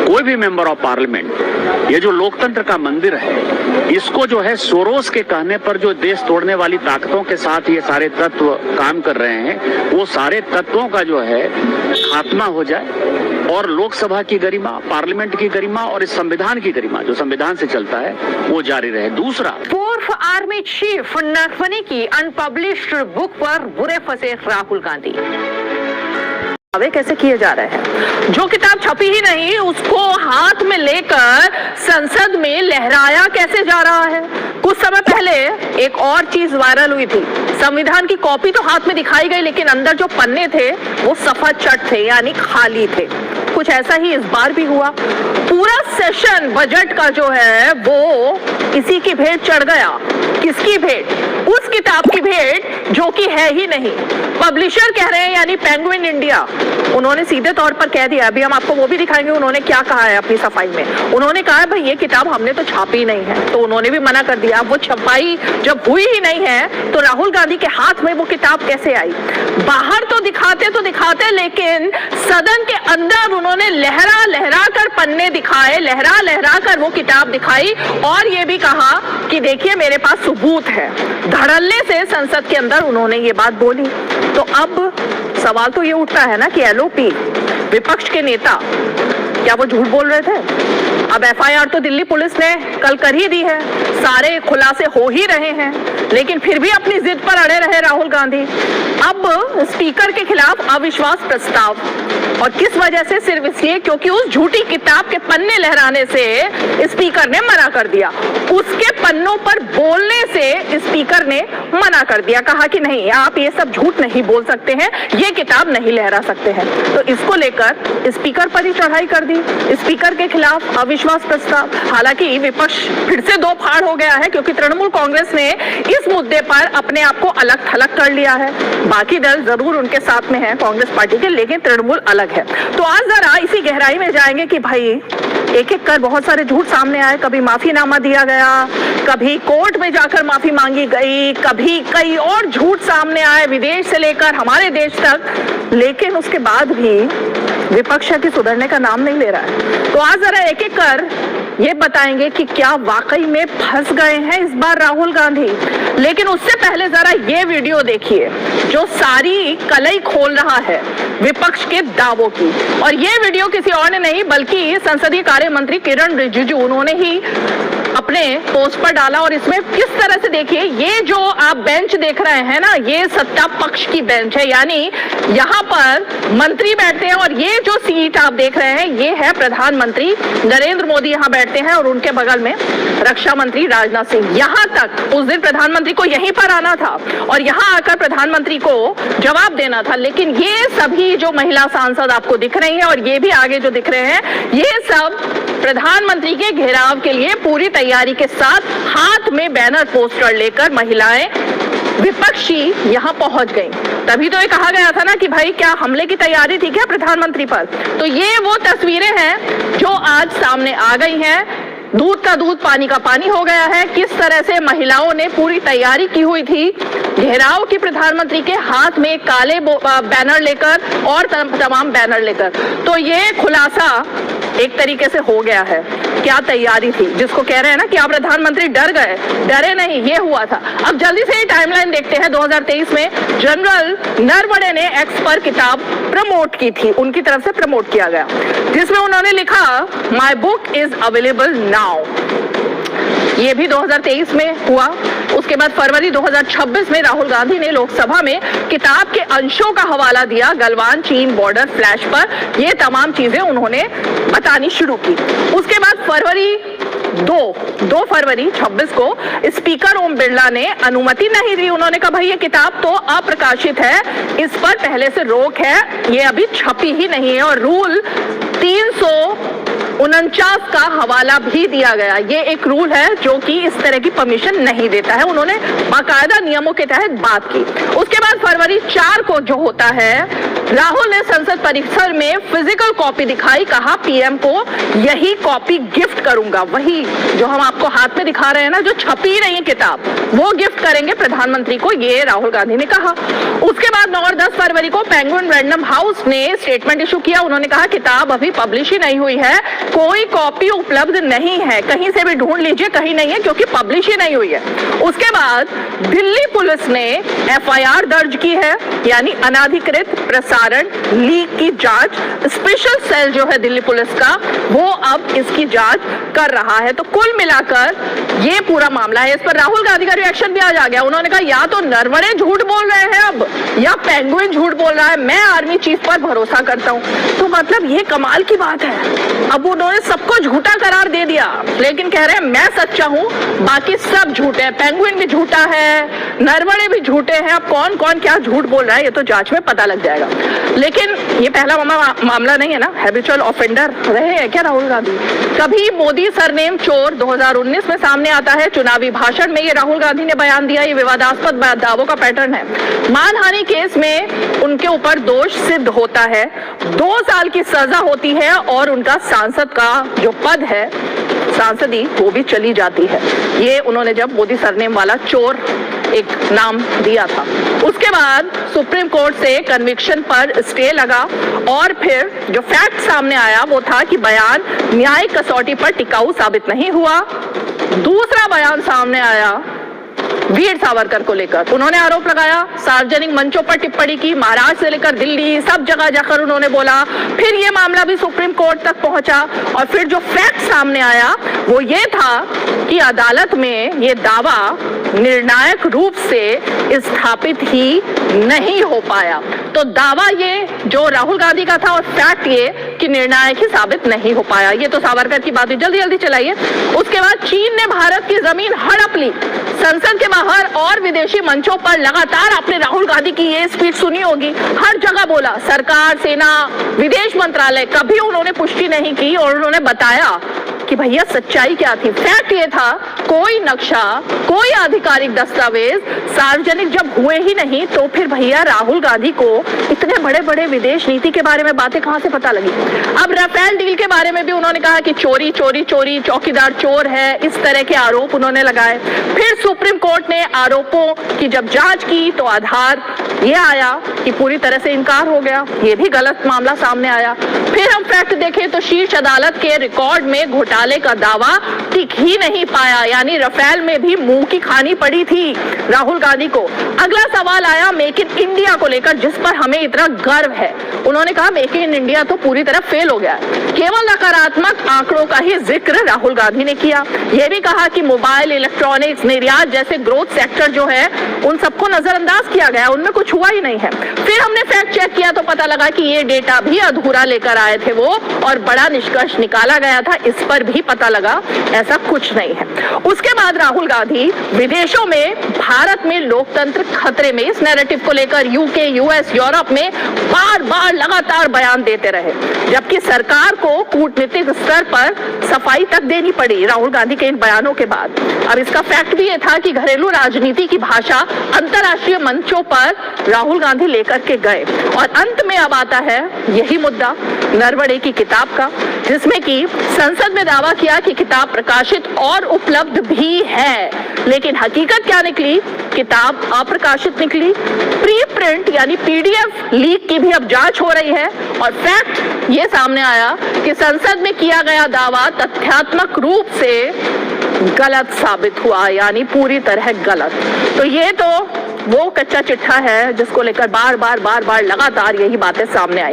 कोई भी member of parliament, ये जो लोकतंत्र का मंदिर है, इसको जो है सोरोस के कहने पर जो देश तोड़ने वाली ताकतों के साथ ये सारे तत्व काम कर रहे हैं, वो सारे तत्वों का जो है खात्मा हो जाए और लोकसभा की गरिमा, पार्लियामेंट की गरिमा और इस संविधान की गरिमा जो संविधान से चलता है वो जारी रहे। दूसरा, पूर्व आर्मी चीफ नरवणे की अनपब्लिश्ड बुक पर बुरे फंसे राहुल गांधी। दावे कैसे किए जा रहे हैं? जो किताब छपी ही नहीं उसको हाथ में लेकर संसद में लहराया कैसे जा रहा है? कुछ समय पहले एक और चीज वायरल हुई थी। संविधान की कॉपी तो हाथ में दिखाई गई, लेकिन अंदर जो पन्ने थे वो सफा चट थे, यानी खाली थे। कुछ ऐसा ही इस बार भी हुआ। पूरा सेशन बजट का जो है वो इसी की भेंट चढ़ गया। किसकी भेंट? उस किताब की भेंट जो कि है ही नहीं। पब्लिशर कह रहे हैं, यानी पेंगुइन इंडिया, उन्होंने सीधे तौर पर कह दिया, अभी हम आपको वो भी दिखाएंगे उन्होंने क्या कहा है अपनी सफाई में। उन्होंने कहा है भाई ये किताब हमने तो छापी नहीं है, तो उन्होंने भी मना कर दिया। अब वो छपाई जब हुई ही नहीं है तो राहुल गांधी के हाथ में वो किताब कैसे आई? बाहर तो दिखाते, लेकिन सदन के अंदर उन्होंने लहरा लहरा कर पन्ने दिखाए, लहरा लहरा कर वो किताब दिखाई और ये भी कहा कि देखिए मेरे पास सबूत है। धड़ल्ले से संसद के अंदर उन्होंने ये बात बोली। तो अब सवाल तो ये उठता है ना कि एलओपी, विपक्ष के नेता, क्या वो झूठ बोल रहे थे? अब एफआईआर तो दिल्ली पुलिस ने कल कर ही दी है, सारे खुलासे हो ही रहे हैं, लेकिन फिर भी अपनी जिद पर अड़े रहे राहुल गांधी। अब स्पीकर के खिलाफ अविश्वास प्रस्ताव, और किस वजह से? सिर्फ इसलिए क्योंकि उस झूठी किताब के पन्ने लहराने से स्पीकर ने मना कर दिया। उसके पन्नों पर बोलने से स्पीकर ने मना कर दिया, कहा कि नहीं आप ये सब झूठ नहीं बोल सकते हैं, ये किताब नहीं लहरा सकते हैं। तो इसको लेकर स्पीकर पर ही चढ़ाई कर दी, स्पीकर के खिलाफ अविश्वास प्रस्ताव। हालांकि विपक्ष फिर से दो फाड़ हो गया है, क्योंकि तृणमूल कांग्रेस ने इस मुद्दे पर अपने आप को अलग थलग कर लिया है। बाकी दल जरूर उनके साथ में है कांग्रेस पार्टी के, लेकिन तृणमूल अलग है। तो आज जरा इसी गहराई में जाएंगे कि भाई एक एक कर बहुत सारे झूठ सामने आए। कभी माफीनामा दिया गया, कभी कोर्ट में जाकर माफी मांगी गई, कभी कई और झूठ सामने आए विदेश से लेकर हमारे देश तक, लेकिन उसके बाद भी विपक्ष की सुधरने का नाम नहीं ले रहा है। तो आज जरा एक एक कर ये बताएंगे कि क्या वाकई में फंस गए हैं इस बार राहुल गांधी। लेकिन उससे पहले जरा ये वीडियो देखिए जो सारी कलई खोल रहा है विपक्ष के दावों की। और ये वीडियो किसी और ने नहीं बल्कि संसदीय कार्य मंत्री किरण रिजिजू, उन्होंने ही अपने पोस्ट पर डाला। और इसमें किस तरह से देखिए, ये जो आप बेंच देख रहे हैं ना, ये सत्ता पक्ष की बेंच है, यानी यहाँ पर मंत्री बैठते हैं। और ये जो सीट आप देख रहे हैं ये है प्रधानमंत्री नरेंद्र मोदी यहाँ बैठते हैं, और उनके बगल में रक्षा मंत्री राजनाथ सिंह। यहाँ तक उस दिन प्रधानमंत्री को यहीं पर आना था और यहाँ आकर प्रधानमंत्री को जवाब देना था। लेकिन ये सभी जो महिला सांसद आपको दिख रही हैं और ये भी आगे जो दिख रहे हैं, ये सब प्रधानमंत्री के घेराव के लिए पूरी तैयारी के साथ हाथ में बैनर पोस्टर लेकर महिलाएं विपक्षी यहां पहुंच गईं। तभी तो ये कहा गया था ना कि भाई क्या हमले की तैयारी थी क्या प्रधानमंत्री पर? तो ये वो तस्वीरें हैं जो आज सामने आ गई हैं। दूध का दूध पानी का पानी हो गया है। किस तरह से महिलाओं ने पूरी तैयारी की हुई थी घेराव की प्रधानमंत्री के, हाथ में काले बैनर लेकर और तमाम बैनर लेकर। तो ये खुलासा एक तरीके से हो गया है। क्या तैयारी थी, जिसको कह रहे हैं ना कि आप प्रधानमंत्री डर गए, डरे नहीं, ये हुआ था। अब जल्दी से टाइमलाइन देखते हैं। 2023 में जनरल नरवणे ने एक्स पर किताब प्रमोट की थी, उनकी तरफ से प्रमोट किया गया, जिसमें उन्होंने लिखा my book is available now. ये भी 2023 में हुआ। उसके बाद फरवरी 2026 में राहुल गांधी ने लोकसभा में किताब के अंशों का हवाला दिया गलवान चीन बॉर्डर फ्लैश पर। ये तमाम चीजें उन्होंने बतानी शुरू की। उसके बाद फरवरी 2 फरवरी 26 को स्पीकर ओम बिरला ने अनुमति नहीं दी। उन्होंने कहा भाई ये किताब तो अप्रकाशित है, इस पर पहले से रोक है, ये अभी छपी ही नहीं है। और रूल 349 का हवाला भी दिया गया। ये एक रूल है जो कि इस तरह की परमिशन नहीं देता है। उन्होंने बाकायदा नियमों के तहत बात की। उसके बाद फरवरी 4 को जो होता है राहुल ने संसद परिसर में फिजिकल कॉपी दिखाई, कहा पीएम को यही कॉपी गिफ्ट करूंगा। वही जो हम आपको हाथ में दिखा रहे हैं ना, जो छपी नहीं है किताब, वो गिफ्ट करेंगे प्रधानमंत्री को, ये राहुल गांधी ने कहा। उसके बाद 9 और 10 फरवरी को पेंगुइन रैंडम हाउस ने स्टेटमेंट इशू किया। उन्होंने कहा किताब अभी पब्लिश ही नहीं हुई है, कोई कॉपी उपलब्ध नहीं है, कहीं से भी ढूंढ लीजिए, कहीं नहीं है क्योंकि पब्लिश ही नहीं हुई है। उसके बाद दिल्ली पुलिस ने एफआईआर दर्ज की है, यानी अनाधिकृत प्रसारण लीक की जांच। स्पेशल सेल जो है दिल्ली पुलिस का, वो अब इसकी जांच कर रहा है। तो कुल मिलाकर ये पूरा मामला है। इस पर राहुल गांधी का रिएक्शन भी आज आ गया। उन्होंने कहा या तो नरवणे झूठ बोल रहे हैं अब, या पेंगुइन झूठ बोल रहा है, मैं आर्मी चीफ पर भरोसा करता हूं। तो मतलब ये कमाल की बात है, अब उन्होंने सबको झूठा करार दे दिया, लेकिन कह रहे हैं मैं सच्चा हूं, बाकी सब झूठे हैं, पेंगुइन भी झूठा है, नरवणे भी झूठे हैं। अब कौन कौन क्या झूठ बोल रहा है ये तो जांच में पता लग जाएगा। लेकिन ये पहला मामला नहीं है ना, हैबिचुअल ऑफेंडर रहे हैं क्या राहुल गांधी? कभी मोदी सरनेम चोर 2019 में सामने आता है, चुनावी भाषण में ये राहुल गांधी ने बयान दिया। ये विवादास्पद दावों का पैटर्न है। मानहानि केस में उनके ऊपर दोष सिद्ध होता है, 2 साल की सजा होती है और उनका सांसद का जो पद है, सांसदी, वो भी चली जाती है। ये उन्होंने जब मोदी सरनेम वाला चोर एक नाम दिया था। उसके बाद सुप्रीम कोर्ट से कन्विक्शन पर स्टे लगा और फिर जो फैक्ट सामने आया वो था कि बयान न्यायिक कसौटी पर टिकाऊ साबित नहीं हुआ। दूसरा बयान सामने आया वीर सावरकर को लेकर। उन्होंने आरोप लगाया, सार्वजनिक मंचों पर टिप्पणी की, महाराष्ट्र से लेकर दिल्ली सब जगह जाकर उन्होंने बोला। फिर ये मामला भी सुप्रीम कोर्ट तक पहुंचा और फिर जो फैक्ट सामने आया वो ये था कि अदालत में ये दावा निर्णायक रूप से स्थापित ही नहीं हो पाया। तो दावा ये जो राहुल गांधी का था और फैक्ट ये कि निर्णायक ही साबित नहीं हो पाया। ये तो सावरकर की बात, जल्दी जल्दी चलाइए। उसके बाद चीन ने भारत की जमीन हड़प ली। संसद के बाहर और विदेशी मंचों पर लगातार आपने राहुल गांधी की ये स्पीच सुनी होगी, हर जगह बोला, सरकार, सेना, विदेश मंत्रालय, कभी उन्होंने पुष्टि नहीं की और उन्होंने बताया कि भैया सच्चाई क्या थी। फैक्ट ये था, कोई नक्शा, कोई आधिकारिक दस्तावेज सार्वजनिक जब हुए ही नहीं, तो फिर भैया राहुल गांधी को इतने बड़े बड़े विदेश नीति के बारे में बातें कहां से पता लगी। अब राफेल डील के बारे में भी उन्होंने कहा कि चोरी चोरी चोरी, चौकीदार चोर है, इस तरह के आरोप उन्होंने लगाए। फिर सुप्रीम कोर्ट ने आरोपों की जब जांच की तो आधार ये आया कि पूरी तरह से इनकार हो गया, ये भी गलत मामला सामने आया। फिर हम फैक्ट देखें तो शीर्ष अदालत के रिकॉर्ड में घोटाले का दावा टिक ही नहीं पाया, यानी राफेल में भी मुंह की खानी पड़ी थी राहुल गांधी को। अगला सवाल आया मेक इन इंडिया को लेकर, जिस पर हमें इतना गर्व है। उन्होंने कहा मेक इन इंडिया तो पूरी तरह फेल हो गया, केवल नकारात्मक आंकड़ों का ही जिक्र राहुल गांधी ने किया। यह भी कहा कि मोबाइल, इलेक्ट्रॉनिक्स, निर्यात जैसे ग्रोथ सेक्टर जो है उन सबको नजरअंदाज किया गया, उनमें कुछ हुआ ही नहीं है। फिर हमने फैक्ट चेक किया तो पता लगा कि ये डेटा भी अधूरा लेकर आए थे वो, और बड़ा निष्कर्ष निकाला गया था, इस पर भी पता लगा ऐसा कुछ नहीं है। उसके बाद राहुल गांधी विदेशों में भारत में लोकतंत्र खतरे में, इस नैरेटिव को लेकर यूके, यूएस, यूरोप में बार बार लगातार बयान देते रहे, जबकि सरकार को कूटनीतिक स्तर पर सफाई तक देनी पड़ी राहुल गांधी के इन बयानों के बाद। अब इसका फैक्ट भी ये था कि घरेलू राजनीति की भाषा अंतर्राष्ट्रीय मंचों पर राहुल गांधी लेकर के गए। और अंत में अब आता है यही मुद्दा नरवणे की किताब का, जिसमें कि संसद में दावा किया कि किताब प्रकाशित और उपलब्ध भी है, लेकिन हकीकत क्या निकली, किताब अप्रकाशित निकली। प्री प्रिंट यानी पीडीएफ लीक की भी अब जांच हो रही है और फैक्ट ये सामने आया कि संसद में किया गया दावा तथ्यात्मक रूप से गलत साबित हुआ, यानी पूरी तरह गलत। तो ये तो वो कच्चा चिट्ठा है जिसको लेकर बार बार लगातार यही बातें सामने आई।